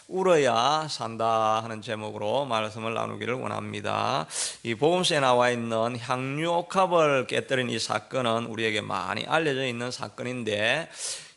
울어야 산다 하는 제목으로 말씀을 나누기를 원합니다. 이 복음서에 나와 있는 향유옥합을 깨뜨린 이 사건은 우리에게 많이 알려져 있는 사건인데,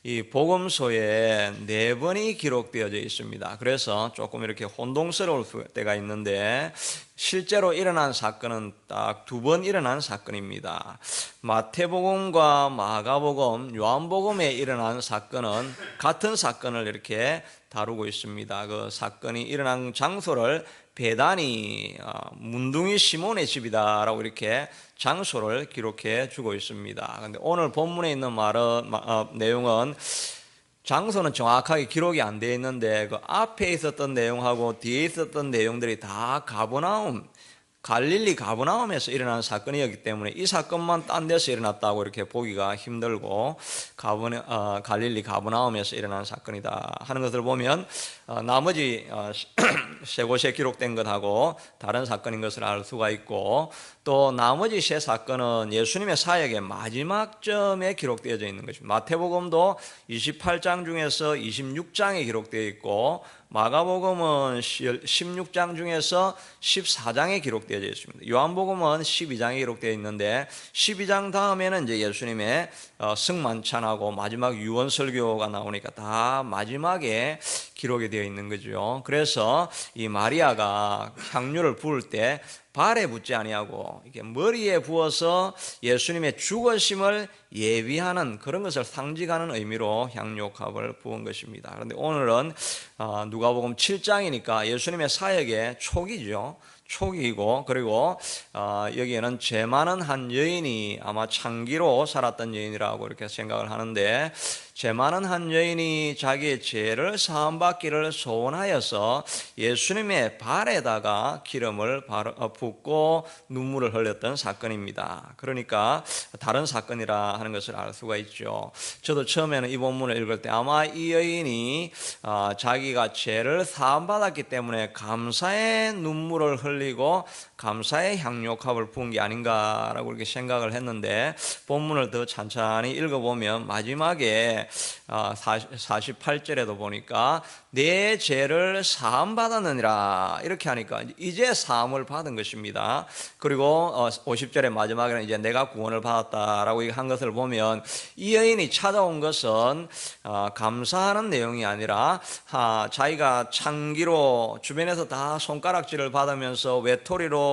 이 복음서에 4번이 기록되어져 있습니다. 그래서 조금 이렇게 혼동스러울 때가 있는데, 실제로 일어난 사건은 딱 2번 일어난 사건입니다. 마태복음과 마가복음, 요한복음에 일어난 사건은 같은 사건을 이렇게 다루고 있습니다. 그 사건이 일어난 장소를 베다니, 문둥이 시몬의 집이다라고 이렇게 장소를 기록해 주고 있습니다. 그런데 오늘 본문에 있는 내용은 장소는 정확하게 기록이 안 되어 있는데, 그 앞에 있었던 내용하고 뒤에 있었던 내용들이 다 갈릴리 가버나움에서 일어난 사건이었기 때문에 이 사건만 딴 데서 일어났다고 이렇게 보기가 힘들고, 갈릴리 가버나움에서 일어난 사건이다 하는 것을 보면 나머지 세 곳에 기록된 것하고 다른 사건인 것을 알 수가 있고, 또 나머지 세 사건은 예수님의 사역의 마지막 점에 기록되어져 있는 것입니다. 마태복음도 28장 중에서 26장에 기록되어 있고, 마가복음은 16장 중에서 14장에 기록되어 있습니다. 요한복음은 12장에 기록되어 있는데, 12장 다음에는 이제 예수님의 승만찬하고 마지막 유언설교가 나오니까 다 마지막에 기록이 되어 있는 거죠. 그래서 이 마리아가 향유를 부을 때 발에 붓지 아니하고 이게 머리에 부어서 예수님의 죽으심을 예비하는 그런 것을 상징하는 의미로 향유옥합을 부은 것입니다. 그런데 오늘은 누가복음 7장이니까 예수님의 사역의 초기이고, 그리고 여기에는 죄 많은 한 여인이 아마 창기로 살았던 여인이라고 이렇게 생각을 하는데, 죄 많은 한 여인이 자기의 죄를 사함받기를 소원하여서 예수님의 발에다가 기름을 붓고 눈물을 흘렸던 사건입니다. 그러니까 다른 사건이라 하는 것을 알 수가 있죠. 저도 처음에는 이 본문을 읽을 때 아마 이 여인이 자기가 죄를 사함받았기 때문에 감사의 눈물을 흘리고 감사의 향유옥합을 부은 게 아닌가라고 이렇게 생각을 했는데, 본문을 더 찬찬히 읽어보면 마지막에 48절에도 보니까 내 죄를 사함받았느니라 이렇게 하니까 이제 사함을 받은 것입니다. 그리고 50절의 마지막에는 이제 내가 구원을 받았다라고 한 것을 보면, 이 여인이 찾아온 것은 감사하는 내용이 아니라 자기가 창기로 주변에서 다 손가락질을 받으면서 외톨이로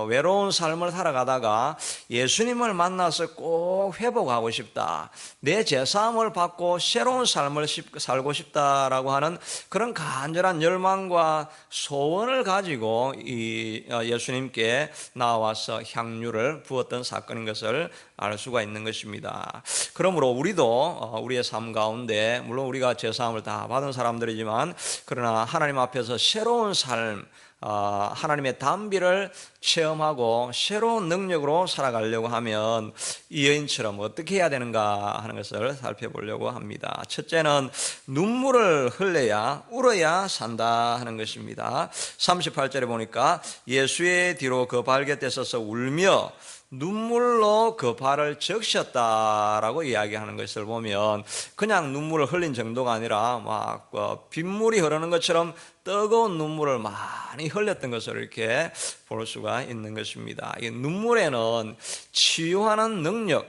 외로운 삶을 살아가다가 예수님을 만나서 꼭 회복하고 싶다, 내 죄사함을 받고 새로운 삶을 살고 싶다라고 하는 그런 간절한 열망과 소원을 가지고 예수님께 나와서 향유를 부었던 사건인 것을 알 수가 있는 것입니다. 그러므로 우리도 우리의 삶 가운데, 물론 우리가 죄사함을 다 받은 사람들이지만, 그러나 하나님 앞에서 새로운 삶, 하나님의 단비를 체험하고 새로운 능력으로 살아가려고 하면 이 여인처럼 어떻게 해야 되는가 하는 것을 살펴보려고 합니다. 첫째는 눈물을 흘려야, 울어야 산다 하는 것입니다. 38절에 보니까 예수의 뒤로 그 발 곁에 서서 울며 눈물로 그 발을 적셨다라고 이야기하는 것을 보면, 그냥 눈물을 흘린 정도가 아니라 막 빗물이 흐르는 것처럼 뜨거운 눈물을 많이 흘렸던 것을 이렇게 볼 수가 있는 것입니다. 이 눈물에는 치유하는 능력,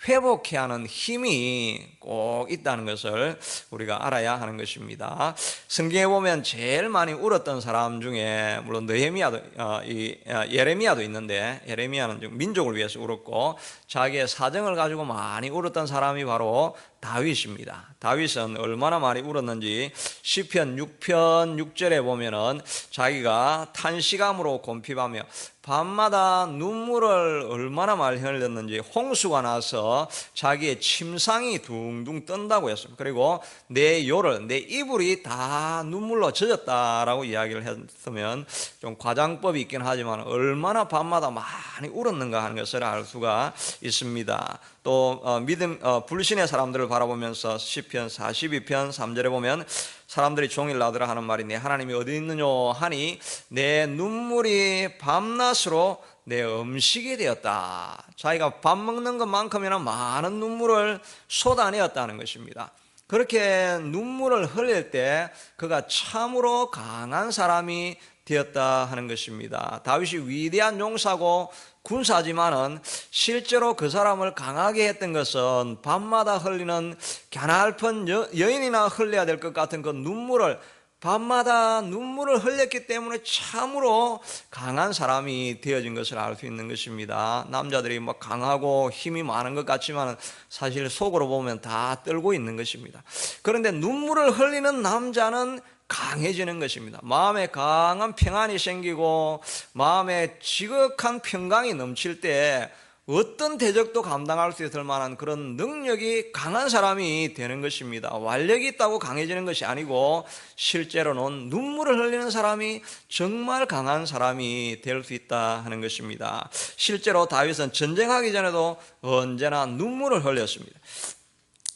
회복해야 하는 힘이 꼭 있다는 것을 우리가 알아야 하는 것입니다. 성경에 보면 제일 많이 울었던 사람 중에, 물론 예레미야도 있는데, 예레미야는 민족을 위해서 울었고 자기의 사정을 가지고 많이 울었던 사람이 바로 다윗입니다. 다윗은 얼마나 많이 울었는지 시편 6편 6절에 보면은 자기가 탄식함으로 곤핍하며 밤마다 눈물을 얼마나 많이 흘렸는지, 홍수가 나서 자기의 침상이 둥둥 뜬다고 했습니다. 그리고 내 이불이 다 눈물로 젖었다라고 이야기를 했으면 좀 과장법이 있긴 하지만 얼마나 밤마다 많이 울었는가 하는 것을 알 수가 있습니다. 또 불신의 사람들을 바라보면서 시편 42편 3절에 보면, 사람들이 종일 나더라 하는 말이 내 하나님이 어디 있느뇨 하니 내 눈물이 밤낮으로 내 음식이 되었다. 자기가 밥 먹는 것만큼이나 많은 눈물을 쏟아내었다는 것입니다. 그렇게 눈물을 흘릴 때 그가 참으로 강한 사람이 되었다 하는 것입니다. 다윗이 위대한 용사고 군사지만은 실제로 그 사람을 강하게 했던 것은 밤마다 흘리는 가냘픈 여인이나 흘려야 될 것 같은 그 눈물을, 밤마다 눈물을 흘렸기 때문에 참으로 강한 사람이 되어진 것을 알 수 있는 것입니다. 남자들이 뭐 강하고 힘이 많은 것 같지만 사실 속으로 보면 다 떨고 있는 것입니다. 그런데 눈물을 흘리는 남자는 강해지는 것입니다. 마음에 강한 평안이 생기고 마음에 지극한 평강이 넘칠 때 어떤 대적도 감당할 수 있을 만한 그런 능력이 강한 사람이 되는 것입니다. 완력이 있다고 강해지는 것이 아니고 실제로는 눈물을 흘리는 사람이 정말 강한 사람이 될 수 있다 하는 것입니다. 실제로 다윗은 전쟁하기 전에도 언제나 눈물을 흘렸습니다.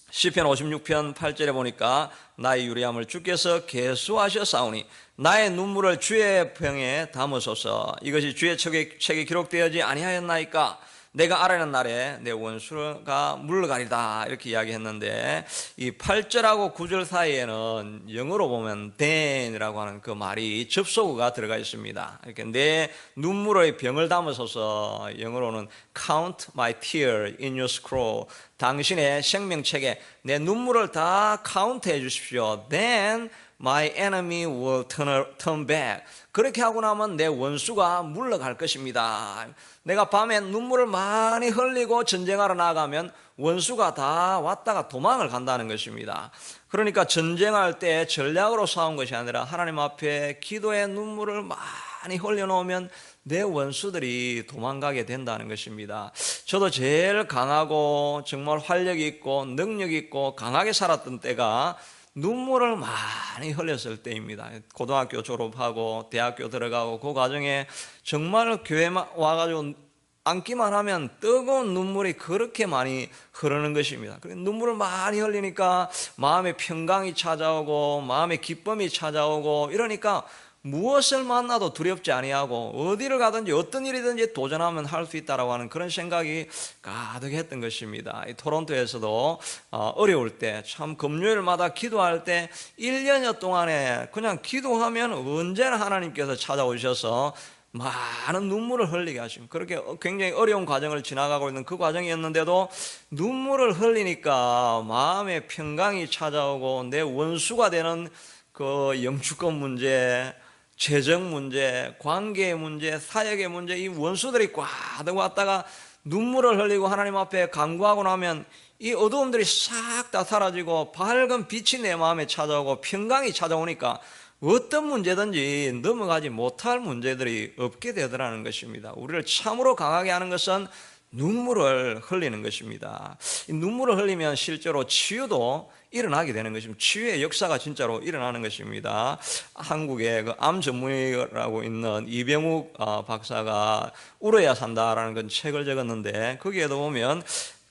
시편 56편 8절에 보니까 나의 유리함을 주께서 계수하셨사오니 나의 눈물을 주의 병에 담으소서. 이것이 주의 책에 기록되어지 아니하였나이까? 내가 알아낸 날에 내 원수가 물러가리다, 이렇게 이야기했는데 이 8절하고 9절 사이에는 영어로 보면 then이라고 하는 그 말이 접속어가 들어가 있습니다. 이렇게 내 눈물의 병을 담으소서. 영어로는 count my tear in your scroll. 당신의 생명책에 내 눈물을 다 카운트해 주십시오. Then my enemy will turn back. 그렇게 하고 나면 내 원수가 물러갈 것입니다. 내가 밤에 눈물을 많이 흘리고 전쟁하러 나가면 원수가 다 왔다가 도망을 간다는 것입니다. 그러니까 전쟁할 때 전략으로 싸운 것이 아니라 하나님 앞에 기도의 눈물을 많이 흘려놓으면 내 원수들이 도망가게 된다는 것입니다. 저도 제일 강하고 정말 활력이 있고 능력이 있고 강하게 살았던 때가 눈물을 많이 흘렸을 때입니다. 고등학교 졸업하고 대학교 들어가고 그 과정에 정말 교회 와가지고 앉기만 하면 뜨거운 눈물이 그렇게 많이 흐르는 것입니다. 눈물을 많이 흘리니까 마음의 평강이 찾아오고 마음의 기쁨이 찾아오고 이러니까 무엇을 만나도 두렵지 아니하고 어디를 가든지 어떤 일이든지 도전하면 할 수 있다라고 하는 그런 생각이 가득했던 것입니다. 토론토에서도 어려울 때 참 금요일마다 기도할 때 1년여 동안에 그냥 기도하면 언제나 하나님께서 찾아오셔서 많은 눈물을 흘리게 하시고 그렇게 굉장히 어려운 과정을 지나가고 있는 그 과정이었는데도 눈물을 흘리니까 마음의 평강이 찾아오고 내 원수가 되는 그 영주권 문제, 재정 문제, 관계의 문제, 사역의 문제, 이 원수들이 꽉 왔다가 눈물을 흘리고 하나님 앞에 간구하고 나면 이 어두움들이 싹 다 사라지고 밝은 빛이 내 마음에 찾아오고 평강이 찾아오니까 어떤 문제든지 넘어가지 못할 문제들이 없게 되더라는 것입니다. 우리를 참으로 강하게 하는 것은 눈물을 흘리는 것입니다. 이 눈물을 흘리면 실제로 치유도 일어나게 되는 것입니다. 치유의 역사가 진짜로 일어나는 것입니다. 한국의 그 암 전문의라고 있는 이병욱 박사가 울어야 산다라는 건 책을 적었는데 거기에도 보면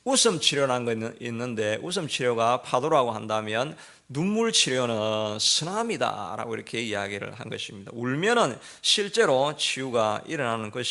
웃음 치료라는 거 있는데 웃음 치료가 파도라고 한다면 눈물 치료는 쓰나미다라고 이렇게 이야기를 한 것입니다. 울면은 실제로 치유가 일어나는 그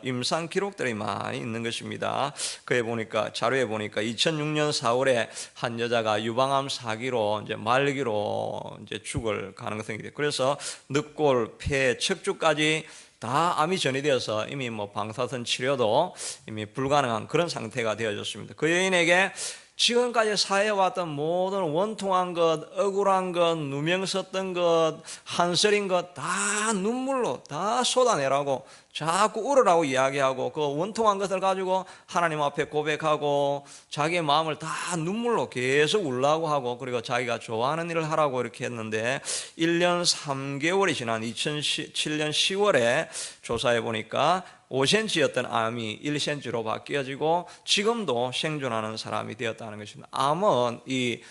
임상 기록들이 많이 있는 것입니다. 그에 보니까 자료에 보니까 2006년 4월에 한 여자가 유방암 4기로 이제 말기로 이제 죽을 가능성이 돼. 그래서 늑골, 폐, 척추까지 다 암이 전이되어서 이미 뭐 방사선 치료도 이미 불가능한 그런 상태가 되어졌습니다. 그 여인에게 지금까지 사해왔던 모든 원통한 것, 억울한 것, 누명 썼던 것, 한설인 것 다 눈물로 다 쏟아내라고 자꾸 울으라고 이야기하고 그 원통한 것을 가지고 하나님 앞에 고백하고 자기의 마음을 다 눈물로 계속 울라고 하고 그리고 자기가 좋아하는 일을 하라고 이렇게 했는데 1년 3개월이 지난 2007년 10월에 조사해 보니까 5cm였던 암이 1cm로 바뀌어지고 지금도 생존하는 사람이 되었다는 것입니다. 암은 이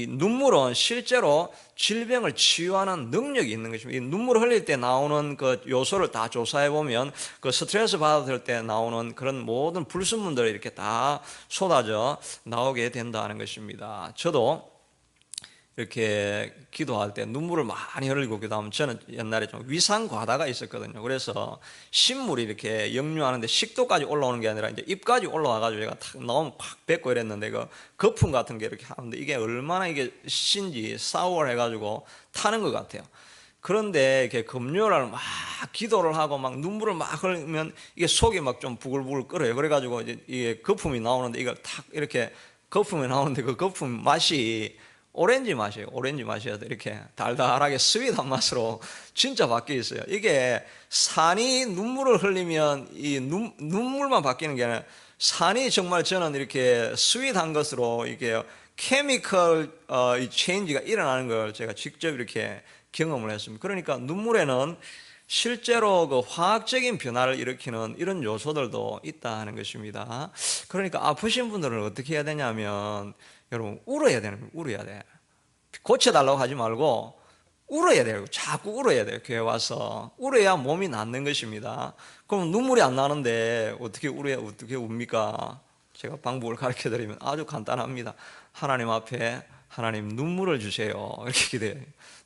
눈물은 실제로 질병을 치유하는 능력이 있는 것입니다. 이 눈물을 흘릴 때 나오는 그 요소를 다 조사해 보면 그 스트레스 받을 때 나오는 그런 모든 불순물들이 이렇게 다 쏟아져 나오게 된다는 것입니다. 저도 이렇게 기도할 때 눈물을 많이 흘리고 기도하면, 저는 옛날에 좀 위산 과다가 있었거든요. 그래서 신물이 이렇게 역류하는데 식도까지 올라오는 게 아니라 이제 입까지 올라와가지고 제가 탁 나오면 팍 뱉고 이랬는데, 그 거품 같은 게 이렇게 하는데 이게 얼마나 이게 신지 사워 해가지고 타는 것 같아요. 그런데 이렇게 금요일날 막 기도를 하고 막 눈물을 막 흘리면 이게 속이 막 좀 부글부글 끓어요. 그래가지고 이제 이게 거품이 나오는데, 이걸 탁 이렇게 거품이 나오는데 그 거품 맛이 오렌지 맛이에요. 오렌지 맛이어서 이렇게 달달하게 스윗한 맛으로 진짜 바뀌어 있어요. 이게 산이 눈물을 흘리면 이 눈물만 바뀌는 게 아니라, 산이 정말 저는 이렇게 스윗한 것으로 이게 케미컬 이 체인지가 일어나는 걸 제가 직접 이렇게 경험을 했습니다. 그러니까 눈물에는 실제로 그 화학적인 변화를 일으키는 이런 요소들도 있다는 것입니다. 그러니까 아프신 분들은 어떻게 해야 되냐면, 여러분 울어야 되는 거예요. 울어야 돼. 고쳐달라고 하지 말고 울어야 돼요. 자꾸 울어야 돼요. 교회 와서 울어야 몸이 낫는 것입니다. 그럼 눈물이 안 나는데 어떻게 울어야, 어떻게 웁니까? 제가 방법을 가르쳐 드리면 아주 간단합니다. 하나님 앞에, 하나님 눈물을 주세요, 이렇게 기도해요.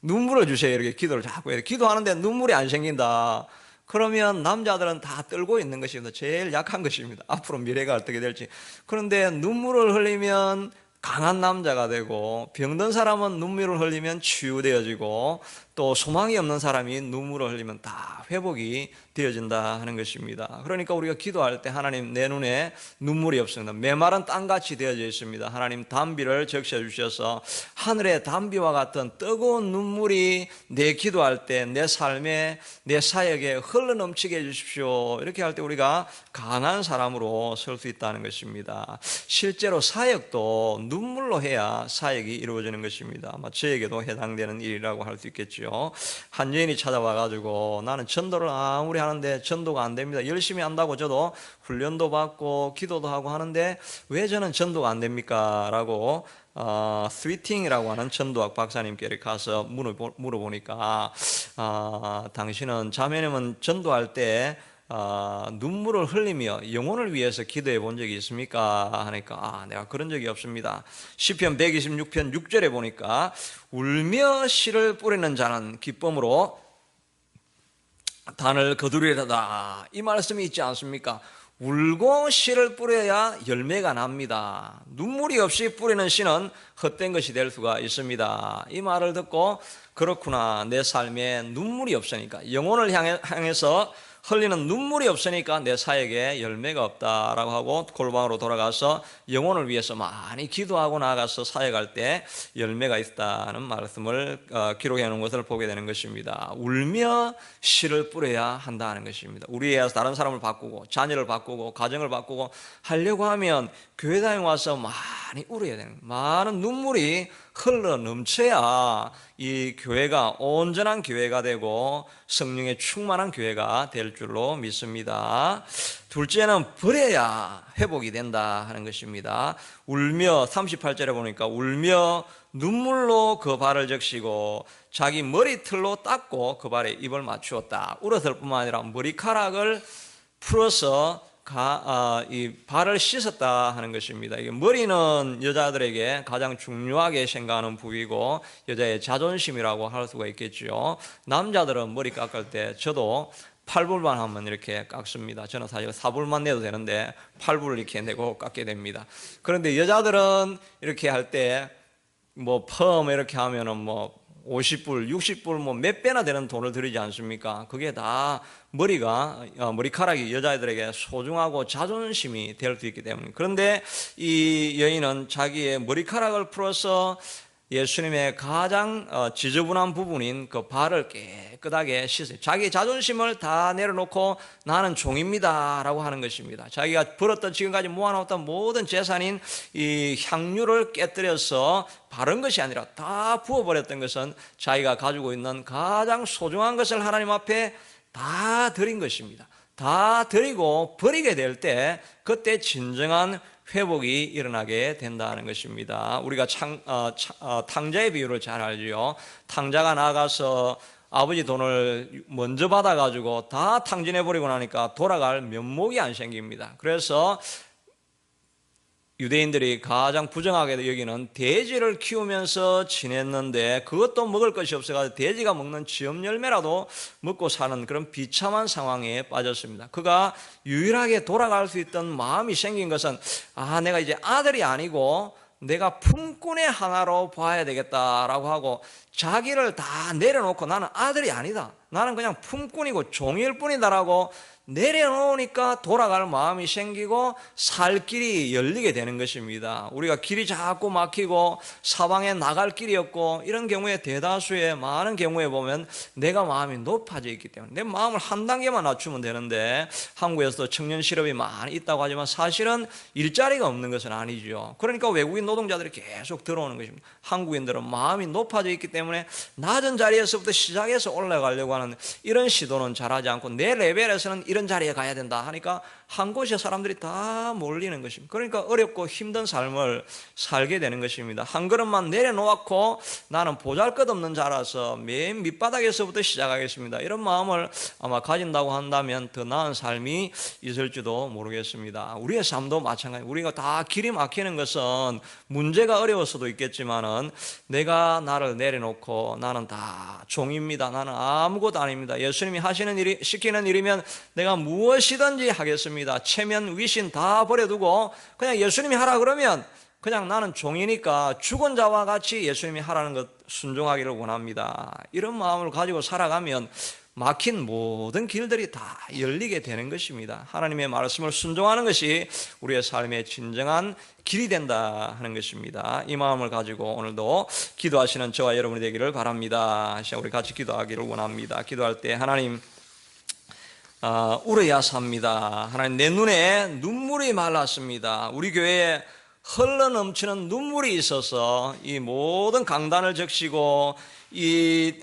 눈물을 주세요, 이렇게 기도를 자꾸 해요. 기도하는데 눈물이 안 생긴다 그러면 남자들은 다 떨고 있는 것입니다. 제일 약한 것입니다. 앞으로 미래가 어떻게 될지. 그런데 눈물을 흘리면 강한 남자가 되고, 병든 사람은 눈물을 흘리면 치유되어지고, 또 소망이 없는 사람이 눈물을 흘리면 다 회복이 되어진다 하는 것입니다. 그러니까 우리가 기도할 때, 하나님 내 눈에 눈물이 없습니다. 메마른 땅같이 되어져 있습니다. 하나님 단비를 적셔 주셔서 하늘의 단비와 같은 뜨거운 눈물이 내 기도할 때, 내 삶에, 내 사역에 흘러넘치게 해주십시오. 이렇게 할 때 우리가 강한 사람으로 설 수 있다는 것입니다. 실제로 사역도 눈물로 해야 사역이 이루어지는 것입니다. 아마 저에게도 해당되는 일이라고 할 수 있겠죠. 한 여인이 찾아와 가지고, 나는 전도를 아무리 하는데 전도가 안 됩니다. 열심히 한다고 저도 훈련도 받고 기도도 하고 하는데 왜 저는 전도가 안 됩니까? 라고 스위팅이라고 하는 전도학 박사님께 이렇게 가서 물어보니까, 당신은 자매님은 전도할 때 눈물을 흘리며 영혼을 위해서 기도해 본 적이 있습니까? 하니까, 내가 그런 적이 없습니다. 시편 126편 6절에 보니까, 울며 씨를 뿌리는 자는 기쁨으로 단을 거두리로다, 이 말씀이 있지 않습니까? 울고 씨를 뿌려야 열매가 납니다. 눈물이 없이 뿌리는 씨는 헛된 것이 될 수가 있습니다. 이 말을 듣고, 그렇구나, 내 삶에 눈물이 없으니까, 영혼을 향해서 흘리는 눈물이 없으니까 내 사역에 열매가 없다라고 하고, 골방으로 돌아가서 영혼을 위해서 많이 기도하고 나가서 사역할 때 열매가 있다는 말씀을 기록해 놓은 것을 보게 되는 것입니다. 울며 씨를 뿌려야 한다는 것입니다. 우리의 다른 사람을 바꾸고 자녀를 바꾸고 가정을 바꾸고 하려고 하면 교회당에 와서 많이 울어야 되는 거예요. 많은 눈물이 흘러 넘쳐야 이 교회가 온전한 교회가 되고 성령의 충만한 교회가 될 줄로 믿습니다. 둘째는 버려야 회복이 된다 하는 것입니다. 울며, 38절에 보니까 울며 눈물로 그 발을 적시고 자기 머리털로 닦고 그 발에 입을 맞추었다. 울었을 뿐만 아니라 머리카락을 풀어서 이 발을 씻었다 하는 것입니다. 이게 머리는 여자들에게 가장 중요하게 생각하는 부위고 여자의 자존심이라고 할 수가 있겠죠. 남자들은 머리 깎을 때, 저도 8불만 하면 이렇게 깎습니다. 저는 사실 4불만 내도 되는데 8불을 이렇게 내고 깎게 됩니다. 그런데 여자들은 이렇게 할 때 뭐 펌 이렇게 하면은 뭐 50불, 60불 뭐 몇 배나 되는 돈을 들이지 않습니까? 그게 다 머리카락이 여자애들에게 소중하고 자존심이 될 수 있기 때문에. 그런데 이 여인은 자기의 머리카락을 풀어서 예수님의 가장 지저분한 부분인 그 발을 깨끗하게 씻어요. 자기 자존심을 다 내려놓고 나는 종입니다 라고 하는 것입니다. 자기가 벌었던, 지금까지 모아놓았던 모든 재산인 이 향유를 깨뜨려서 바른 것이 아니라 다 부어버렸던 것은 자기가 가지고 있는 가장 소중한 것을 하나님 앞에 다 드린 것입니다. 다 드리고 버리게 될 때, 그때 진정한 회복이 일어나게 된다는 것입니다. 우리가 탕자의 비유를 잘 알죠. 탕자가 나가서 아버지 돈을 먼저 받아가지고 다 탕진해버리고 나니까 돌아갈 면목이 안 생깁니다. 그래서 유대인들이 가장 부정하게 여기는 돼지를 키우면서 지냈는데 그것도 먹을 것이 없어가지고 돼지가 먹는 쥐염 열매라도 먹고 사는 그런 비참한 상황에 빠졌습니다. 그가 유일하게 돌아갈 수 있던 마음이 생긴 것은 내가 이제 아들이 아니고 내가 품꾼의 하나로 봐야 되겠다라고 하고 자기를 다 내려놓고 나는 아들이 아니다, 나는 그냥 품꾼이고 종일 뿐이다라고 내려놓으니까 돌아갈 마음이 생기고 살 길이 열리게 되는 것입니다. 우리가 길이 자꾸 막히고 사방에 나갈 길이 없고 이런 경우에 대다수의 많은 경우에 보면 내가 마음이 높아져 있기 때문에 내 마음을 한 단계만 낮추면 되는데, 한국에서도 청년 실업이 많이 있다고 하지만 사실은 일자리가 없는 것은 아니죠. 그러니까 외국인 노동자들이 계속 들어오는 것입니다. 한국인들은 마음이 높아져 있기 때문에 낮은 자리에서부터 시작해서 올라가려고 하는 이런 시도는 잘하지 않고 내 레벨에서는 이런 자리에 가야 된다 하니까 한 곳에 사람들이 다 몰리는 것입니다. 그러니까 어렵고 힘든 삶을 살게 되는 것입니다. 한 걸음만 내려놓고 나는 보잘것없는 자라서 맨 밑바닥에서부터 시작하겠습니다, 이런 마음을 아마 가진다고 한다면 더 나은 삶이 있을지도 모르겠습니다. 우리의 삶도 마찬가지입니다. 우리가 다 길이 막히는 것은 문제가 어려워서도 있겠지만은 내가 나를 내려놓고 나는 다 종입니다, 나는 아무것도 아닙니다, 예수님이 하시는 일이 시키는 일이면 내가 무엇이든지 하겠습니다, 체면 위신 다 버려두고 그냥 예수님이 하라 그러면 그냥 나는 종이니까 죽은 자와 같이 예수님이 하라는 것 순종하기를 원합니다. 이런 마음을 가지고 살아가면 막힌 모든 길들이 다 열리게 되는 것입니다. 하나님의 말씀을 순종하는 것이 우리의 삶의 진정한 길이 된다 하는 것입니다. 이 마음을 가지고 오늘도 기도하시는 저와 여러분이 되기를 바랍니다. 우리 같이 기도하기를 원합니다. 기도할 때 하나님, 울어야 삽니다. 하나님, 내 눈에 눈물이 말랐습니다. 우리 교회에 흘러넘치는 눈물이 있어서 이 모든 강단을 적시고 이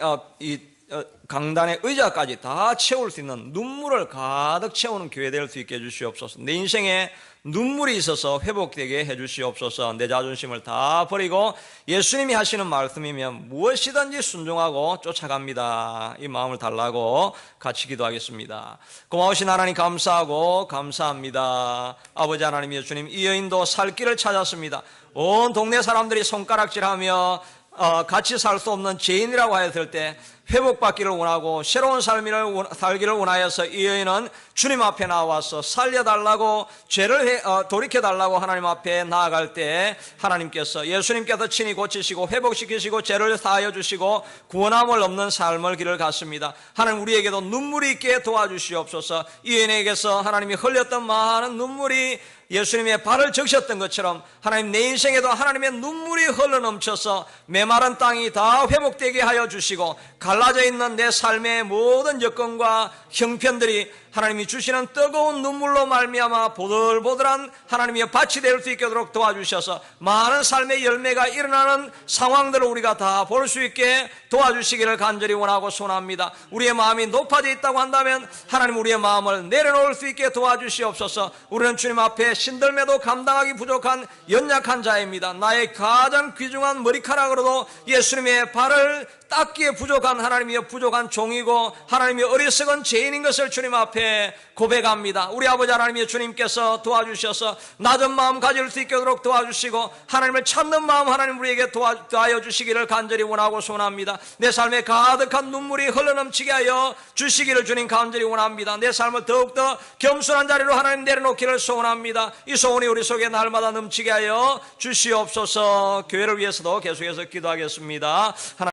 강단의 의자까지 다 채울 수 있는 눈물을 가득 채우는 교회 될 수 있게 해주시옵소서. 내 인생에 눈물이 있어서 회복되게 해주시옵소서. 내 자존심을 다 버리고 예수님이 하시는 말씀이면 무엇이든지 순종하고 쫓아갑니다. 이 마음을 달라고 같이 기도하겠습니다. 고마우신 하나님 감사하고 감사합니다. 아버지 하나님, 예수님, 이 여인도 살 길을 찾았습니다. 온 동네 사람들이 손가락질하며 같이 살 수 없는 죄인이라고 하였을 때 회복받기를 원하고 새로운 살기를 원하여서 이 여인은 주님 앞에 나와서 살려달라고, 죄를 돌이켜달라고 하나님 앞에 나아갈 때 하나님께서, 예수님께서 친히 고치시고 회복시키시고 죄를 사하여 주시고 구원함을 없는 삶을 길을 갔습니다. 하나님, 우리에게도 눈물이 있게 도와주시옵소서. 이 여인에게서 하나님이 흘렸던 많은 눈물이 예수님의 발을 적셨던 것처럼 하나님, 내 인생에도 하나님의 눈물이 흘러넘쳐서 메마른 땅이 다 회복되게 하여 주시고 갈라져 있는 내 삶의 모든 여건과 형편들이 하나님이 주시는 뜨거운 눈물로 말미암아 보들보들한 하나님의 밭이 될 수 있도록 도와주셔서 많은 삶의 열매가 일어나는 상황들을 우리가 다 볼 수 있게 도와주시기를 간절히 원하고 소원합니다. 우리의 마음이 높아져 있다고 한다면 하나님, 우리의 마음을 내려놓을 수 있게 도와주시옵소서. 우리는 주님 앞에 신들매도 감당하기 부족한 연약한 자입니다. 나의 가장 귀중한 머리카락으로도 예수님의 발을 닦기에 부족한 하나님의 부족한 종이고 하나님의 어리석은 죄인인 것을 주님 앞에 고백합니다. 우리 아버지 하나님의 주님께서 도와주셔서 낮은 마음 가질 수 있도록 도와주시고 하나님을 찾는 마음 하나님 우리에게 도와여 주시기를 간절히 원하고 소원합니다. 내 삶에 가득한 눈물이 흘러넘치게 하여 주시기를 주님 간절히 원합니다. 내 삶을 더욱더 겸손한 자리로 하나님 내려놓기를 소원합니다. 이 소원이 우리 속에 날마다 넘치게 하여 주시옵소서. 교회를 위해서도 계속해서 기도하겠습니다.